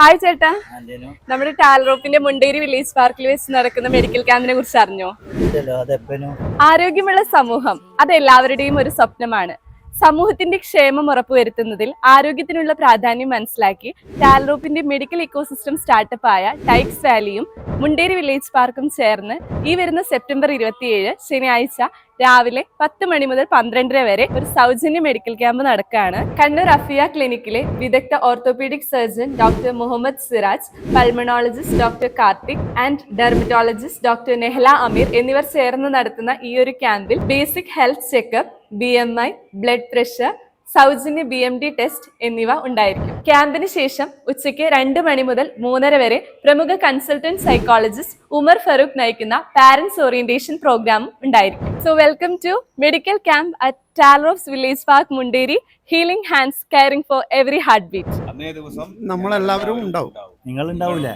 Hi ചേട്ടാ, നമ്മുടെ ടാൽറോപ്പിന്റെ Munderi village പാർക്കിൽ വെച്ച് നടക്കുന്ന മെഡിക്കൽ ക്യാമ്പിനെ കുറിച്ച് അറിഞ്ഞോ? ആരോഗ്യമുള്ള സമൂഹം അത് എല്ലാവരുടെയും ഒരു സ്വപ്നമാണ്. സമൂഹത്തിന്റെ ക്ഷേമം ഉറപ്പുവരുത്തുന്നതിൽ ആരോഗ്യത്തിനുള്ള പ്രാധാന്യം മനസ്സിലാക്കി ടാൽറോപ്പിന്റെ മെഡിക്കൽ ഇക്കോസിസ്റ്റം സ്റ്റാർട്ടപ്പ് ആയ ടൈക്സ് വാലിയും മുണ്ടേരി വില്ലേജ് പാർക്കും ചേർന്ന് ഈ വരുന്ന സെപ്റ്റംബർ 27 ശനിയാഴ്ച രാവിലെ 10 മണി മുതൽ 12:30 വരെ ഒരു സൗജന്യ മെഡിക്കൽ ക്യാമ്പ് നടക്കുകയാണ്. കണ്ണൂർ അഫിയ ക്ലിനിക്കിലെ വിദഗ്ധ orthopaedic surgeon doctor Muhammad Siraj, pulmonologist doctor Karthik and dermatologist doctor Nehla Ameer എന്നിവർ ചേർന്ന് നടത്തുന്ന ഈ ഒരു ക്യാമ്പിൽ basic health checkup, BMI, blood pressure, സൗജന്യ BMD ടെസ്റ്റ് എന്നിവ ഉണ്ടായിരിക്കും. ക്യാമ്പിന് ശേഷം ഉച്ചയ്ക്ക് 2 മണി മുതൽ 3:30 വരെ പ്രമുഖ കൺസൾട്ടന്റ് സൈക്കോളജിസ്റ്റ് ഉമർ ഫറൂഖ് നയിക്കുന്ന പാരന്റ്സ് ഓറിയന്റേഷൻ പ്രോഗ്രാമും ഉണ്ടായിരിക്കും. So welcome to medical camp at Talrops village park Munderi. Healing hands, caring for every heartbeat. നമ്മളെല്ലാവരും ഉണ്ടാവും. നിങ്ങൾ ഉണ്ടാവൂല.